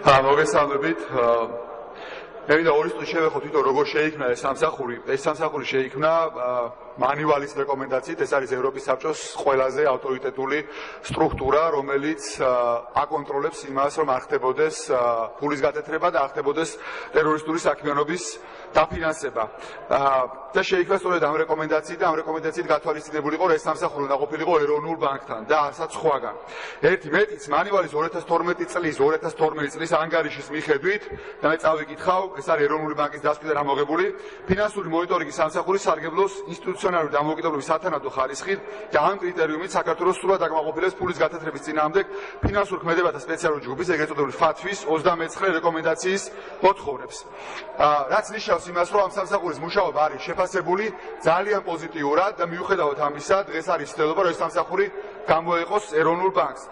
მოგესალმებით. მე ვიდა ორი წუთი შევეხო თვითონ როგორ შეიქმნა ეს სამსახური. ეს სამსახური შეიქმნა მანივალის რეკომენდაციით. ეს არის ევროპის საბჭოს ყველაზე ავტორიტეტული სტრუქტურა, რომელიც აკონტროლებს იმას, რომ არ ხდებოდეს ფულის გატეთრება და არ ხდებოდეს ტერორისტული საქმიანობის დაფინანსება. და შეიქმნა სწორედ ამ რეკომენდაციით და ამ რეკომენდაციით გათვალისწინებული იყო, რომ ეს სამსახური უნდა ყოფილიყო ეროვნულ ბანკთან და არცაც სხვაგან. ერთი მეტიც მანივალის 2012 წლის ანგარიშის მიხედვით და მე წავიკითხავ, ეს არის ეროვნული ბანკის დასკვნიდან ამოღებული ფინანსური მონიტორინგის სამსახურის სარგებლოს ინსტიტუციონალური დამოუკიდებლობის სათანადო ხარისხით და ამ კრიტერიუმით საქართველოს სრულად აკმაყოფილებს ფულის გათეთრების წინააღმდეგ ფინანსურ ქმედებათა სპეციალური ჯგუფის ეგრეთ წოდებული FATF-ის 29 რეკომენდაციის მოთხოვნებს. რაც ნიშნავს იმას, რომ ამ სამსახურის მუშაობა არის შეფასებული ძალიან პოზიტიურად და მიუხედავად ამისა, დღეს არის ცდილობა, რომ ეს სამსახური გამოეყოს ეროვნულ ბანკს.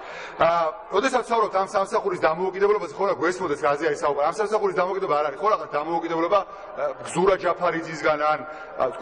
როდესაც ვსაუბრობთ ამ სამსახურის დამოუკიდებლობაზე, ხო რა გვესმოდეს რაზე არის საუბარი. ამ სამსახურის დამოუკიდებლობა არ არის, ხო რა დამოუკიდებლობა გზურა ჯაფარიძისგან ან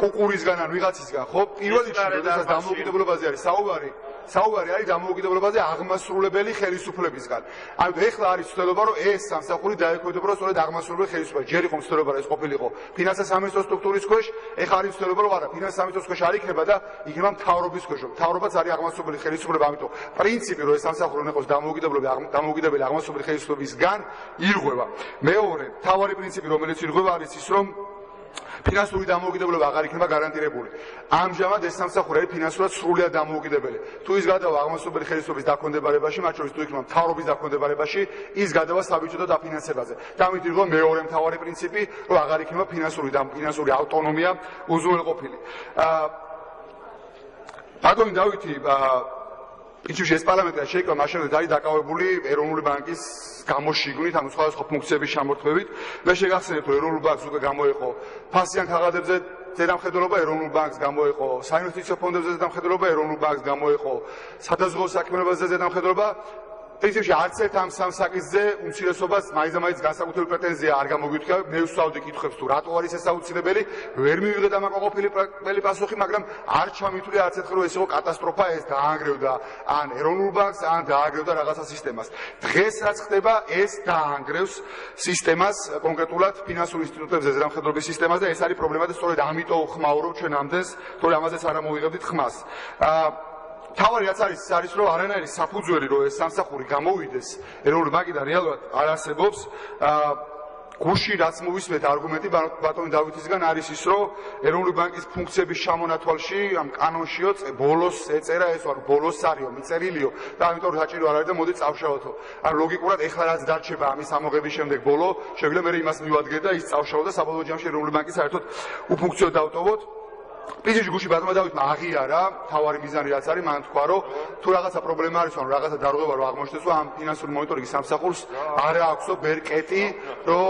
კუკურისგან ან ვიღაცისგან, ხო? პირველ რიგში, როდესაც დამოუკიდებლობაზე არის საუბარი არის დამოუკიდებლობაზე აღმასრულებელი ხელისუფლებისგან. ანუ ეხლა არის ცდილობა, რომ ეს სამსახური დაექვემდებაროს სწორედ აღმასრულებელი ხელისუფლებას. ჯერ იყო ცდილობა, რომ ეს ყოფილიყო ფინანსთა სამინისტროს სტრუქტურის ქვეშ, ეხლა არის ცდილობა, რომ არა, ფინანსთა სამინისტროს ქვეშ არ იქნება და იქნება მთავრობის ქვეშ. მთავრობაც არის აღმასრულებელი ხელისუფლება, ამიტომ პრინციპი, რომ ეს სამსახური უნდა იყოს დამოუკიდებელი აღმასრულებელი ხელისუფლებისგან ირღვევა. მეორე, მთავარი პრინციპი, რომელიც ირღვევა, არის ის, რომ ფინანსური დამოუკიდებლობა აღარ იქნება გარანტირებული. ამჟამად ეს სამსახური არის ფინანსურად სრულიად დამოუკიდებელი. თუ ის გადავა აღმასრულებელი ხელისუფლების დაქვემდებარებაში, მათ შორის თუ იქნება მთავრობის დაქვემდებარებაში, ის გადავა საბიუჯეტო დაფინანსებაზე. და ამით ირღვევა მეორე მთავარი პრინციპი, რომ აღარ იქნება ფინანსური ავტონომია უზრუნველყოფილი. ბატონი დავითი პრინციპში ეს პარლამენტი შეიქმნა მაშინ, როდესაც არის დაკავებული ეროვნული ბანკის გამოშიგვნით, ანუ სხვადასხვა ფუნქციების ჩამორთმევით. მე შეგახსენებთ, რომ ეროვნულ ბანკს უკვე გამოეყო ფასიან ქაღალდებზე ზედამხედველობა, ეროვნულ ბანკს გამოეყო საინვესტიციო ფონდებზე ზედამხედველობა, ეროვნულ ბანკს გამოეყო სადაზღვევო საქმიანობაზე ზედამხედველობა. პრინციპში არც ერთ ამ სამსაკისზე უმცირესობას მაინც განსაკუთრებული პრეტენზია არ გამოგვითხრა. მე ვსვავდი კითხვებს, თუ რატო არის ეს აუცილებელი, ვერ მივიღეთ ამაყოყოფილი პასუხი, მაგრამ არ ჩამითვლია არც ერთხელ, რომ ეს იყო კატასტროფა, ეს დაანგრევდა ან ეროვნულ ბანკს, ან დაანგრევდა რაღაცა სისტემას. დღეს რაც ხდება, ეს დაანგრევს სისტემას, კონკრეტულად ფინანსურ ინსტიტუტებზე ზედამხედველობის სისტემას და ეს არის პრობლემა და სწორედ ამიტომ ხმაურობ ჩვენ ამდენს, თორე ამაზეც არ ამოვიღებდით ხმას. თავარი რაც არის რომ არანაირი საფუძველი რომ ეს სამსახური გამოვიდეს ეროვნული ბანკიდან რეალურად არ არსებობს. გუში რაც მოვისმეთ არგუმენტი ბატონი დავითისგან არის ის, რომ ეროვნული ბანკის ფუნქციების ჩამონათვალში ამ კანონშიო ბოლოს ეწერა ეს ვარ ბოლოს არისო მიწერილიო და ამიტომ საჭირო არ არის და მოდი წავშალოთო. ან ლოგიკურად ეხლა რაც დარჩება ამის ამოღების შემდეგ ბოლო, შეგვიძლია მე იმას მივადგეთ და ის წავშალოთ და საბოლოო ჯამში ეროვნული ბანკი საერთოდ უფუნქციო დავტოვოთ. პრინციპში გუში ბატონმა დავითმა აღიარა, თავარი მიზანი რაც არის, მან თქვა, რომ თუ რაღაცა პრობლემა არის, ან რაღაცა დარღვევა რომ აღმოჩნდეს, რომ ამ ფინანსური მონიტორინგის სამსახურს არ აქვსო ბერკეტი, რომ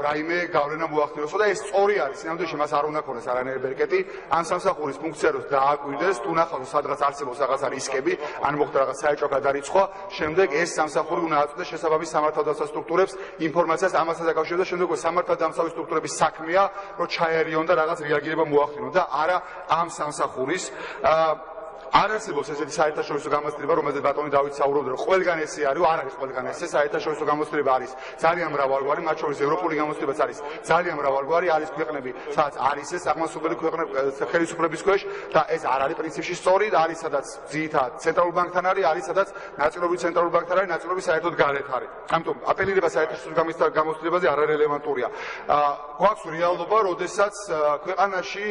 რაიმე გავლენა მოახდინოსო და ეს სწორი არის. სინამდვილეში მას არ უნდა ქონდეს არანაირი ბერკეტი. ამ სამსახურის ფუნქცია რომ დააკვირდეს, თუ ნახავთ სადღაც არსებობს რაღაცა რისკები, ან მოხდა რაღაც საეჭვო გადარიცხვა, შემდეგ ეს სამსახური უნდა აწვდეს შესაბამის სამართალდამცავ სტრუქტურებს ინფორმაციას ამასთან დაკავშირებით და შემდეგ სამართალდამცავი სტრუქტურების საქმეა, რომ ჩაერიონ და რაღაც რეაგირება მოახდინონ და არა ამ სამსახურის არ არსებობს ესეთი საერთაშორისო გამოცდილება, რომელზეც ბატონი დავითი საუბრობდა, რომ ყველგან ესე არის, არ არის ყველგან ესე. საერთაშორისო გამოცდილება არის ძალიან მრავალგვარი, მათ შორის ევროპული გამოცდილებაც არის ძალიან მრავალგვარი, არის ქვეყნები, სადაც არის ეს აღმასრულებელი ხელისუფლების ქვეშ და ეს არ არის პრინციპში სწორი, არის სადაც ძირითადად ცენტრალურ ბანკთან არის სადაც ნაწილობრივ ცენტრალურ ბანკთან არის, ნაწილობრივ საერთოდ გარეთ არის. ამიტომ აპელირება საერთაშორისო გამოცდილებაზე არარელევანტურია. გვაქვს რეალობა, როდესაც ქვეყანაში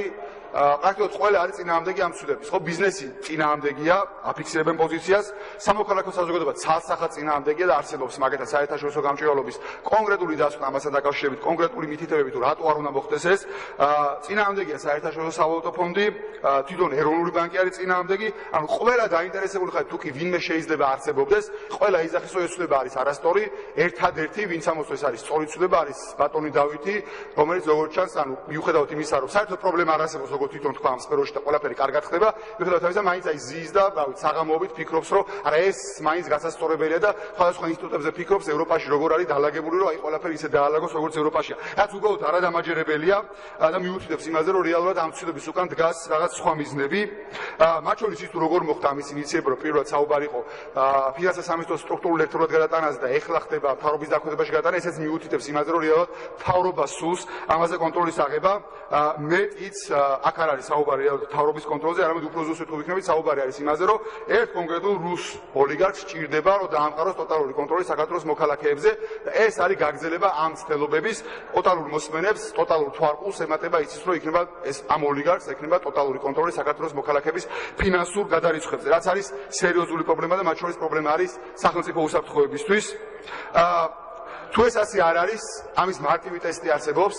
პრაქტიკულად ყველა არის წინააღმდეგი ამ ცუდების. ხო, ბიზნესი წინააღმდეგია, აფიქსირებენ პოზიციას, სამოქალაქო საზოგადოება ცალსახად წინააღმდეგია და არსებობს მაგათა საერთაშორისო გამჭვირვალობის კონკრეტული დასკვნა ამასთან დაკავშირებით, კონკრეტული მითითებები თუ რატო არ უნდა მოხდეს ეს. წინააღმდეგია საერთაშორისო სავალუტო ფონდი, თვითონ ეროვნული ბანკი არის წინააღმდეგი, ანუ ყველა დაინტერესებული ხარ თუ კი ვინმე შეიძლება არსებობდეს, ყველა იზახის რომ ეს ცუდება არის არასწორი, ერთადერთი ვინც ამოსვეს არის სწორი ცუდება არის ბატონი დავითი, რომელიც როგორც ჩანს, ანუ მიუხედავად იმისა, რომ საერთოდ პრობლემა არ არსებობს როგორ თვითონ თქვა ამ სფეროში და ყველაფერი კარგად ხდება, მიუხედავად ამისა, მაინც აი ზის და საღამოობით ფიქრობს, რომ არა ეს მაინც გასასწორებელია და სხვადასხვა ინსტიტუტებზე ფიქრობს ევროპაში როგორ არის დაალაგებული, რომ აი ყველაფერი ისე დაალაგოს, როგორც ევროპაშია. რაც უბრალოდ არადამაჯერებელია და მიუთითებს იმაზე, რომ რეალურად ამ ცვლილებების უკან დგას რაღაც სხვა მიზნები. მათ შორის ის თუ როგორ მოხდა ამის ინიციება, რომ პირველად საუბარი იყო ფინანსთა სამინისტროს სტრუქტურულ ელექტრონულად გადატანაზე და ეხლა ხდება მთავრობის დაქვემდებარებაში გადატანა, ესეც მიუთითებს იმაზე, რომ რეალურად მთავრობა სურს ამაზე კონტროლის აღება. მეტიც აქ არ არის საუბარი რეალურად მთავრობის კონტროლზე, არამედ უფრო ზუსტად თუ ვიქნებით, საუბარი არის იმაზე, რომ ერთ კონკრეტულ რუს ოლიგარქს სჭირდება, რომ დაამყაროს ტოტალური კონტროლი საქართველოს მოქალაქეებზე და ეს არის გაგრძელება ამ ცდელობების ტოტალურ მოსმენებს, ტოტალურ თვალყურს ემატება იცის, რომ იქნება ეს ამ ოლიგარქს ექნება ტოტალური კონტროლი საქართველოს მოქალაქეების ფინანსურ გადარიცხვებზე, რაც არის სერიოზული პრობლემა და მათ შორის პრობლემა არის სახელმწიფო უსაფრთხოებისთვის. თუ ეს ასე არ არის, ამის მარტივი ტესტი არსებობს.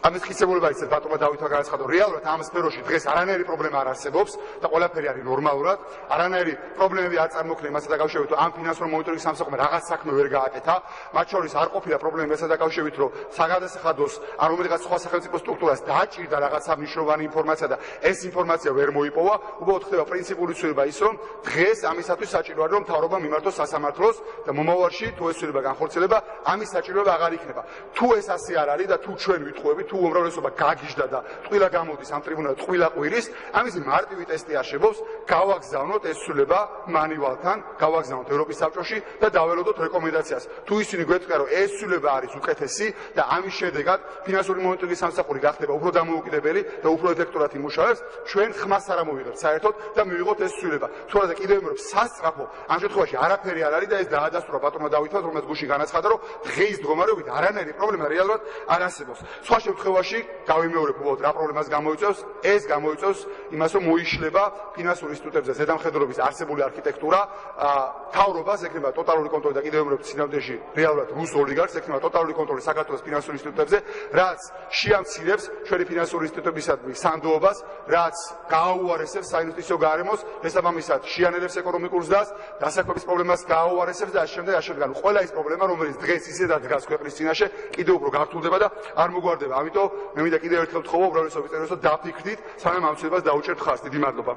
ამის ხისებულება ისე ბატონმა დავითმა განაცხადა, რეალურად ამ სფეროში დღეს არანაირი პრობლემა არ არსებობს და ყველაფერი არის ნორმალურად, არანაირი პრობლემები არ წარმოქმნია მასთან დაკავშირებით, რომ ამ ფინანსურ მონიტორინგის სამსახურმა რაღაც საქმე ვერ გააკეთა. მათ შორის არ ყოფილა პრობლემა მასთან დაკავშირებით, რომ საგადასახადოს ან რომელიღაც სხვა სახელმწიფო სტრუქტურას დააჭირდა რაღაცა მნიშვნელოვანი ინფორმაცია და ეს ინფორმაცია ვერ მოიპოვა. უბრალოდ ხდება პრინციპული ცვლილება ის, რომ დღეს ამისათვის საჭირო არის, რომ მთავრობა მიმართოს სასამართლოს და მომავალში თუ ეს ცვლილება განხორციელება, ამის საჭიროება აღარ იქნება. თუ ეს ასე არ არის და თუ ჩვენ ვითხოვებით, თუ უმრავლესობა გაგიჟდა და ტყილა გამოდის ამ ტრიბუნალზე, ტყილა ყვირის, ამის მარტივი ტესტი არსებობს, გავაგზავნოთ ეს ცვლილება მანივალთან, გავაგზავნოთ ევროპის საბჭოში და დაველოდოთ რეკომენდაციას. თუ ისინი გვეტყვიან, რომ ეს ცვლილება არის უკეთესი და ამის შედეგად ფინანსური მონიტორინგის სამსახური გახდება უფრო დამოუკიდებელი და უფრო ეფექტურად იმუშავებს, ჩვენ ხმას არ ამოვიღებთ საერთოდ და მივიღოთ ეს ცვლილება. თუ არა და კიდევ ვიმეორებ, სასწრაფო ამ შემთხვევაში არაფერი არ არის და ეს დაადასტურა ბატონმა დავითმა, რომელსაც გუშინ განაცხადა, რომ დღეის მდგომარეობით არანაირი პრობლემა რეალურად არ არსებობს. სხვა შემთხვევაში გავიმეორებ უბრალოდ რა პრობლემას გამოიწვევს, ეს გამოიწვევს იმას, რომ მოიშლება ფინანსურ ინსტიტუტებზე ზედამხედველობის არსებული არქიტექტურა, მთავრობას ექნება ტოტალური კონტროლი და კიდევ ვიმეორებ სინამდვილეში რეალურად რუს ოლიგარქს ექნება ტოტალური კონტროლი საქართველოს ფინანსურ ინსტიტუტებზე, რაც შეამცირებს ჩვენი ფინანსური ინსტიტუტებისადმი სანდოობას, რაც გააუარესებს საინვესტიციო გარემოს, შესაბამისად შეანელებს ეკონომიკურ ზრდას, დასაქმების პრობლემას გააუარესებს და ასე შემდეგ. ყველა ის პრობლემა, რომელიც დღეს ისედაც დგას ქვეყნის წინაშე, კიდევ უფრო გართულდება და არ მოგვარდება. ამიტომ მე მინდა კიდევ ერთხელ ვთხოვო უმრავლესობის წევრებს, რომ დაფიქრდით, სანამ ამ ცვლილებას დაუჭერთ ხაზს. დიდი მადლობა.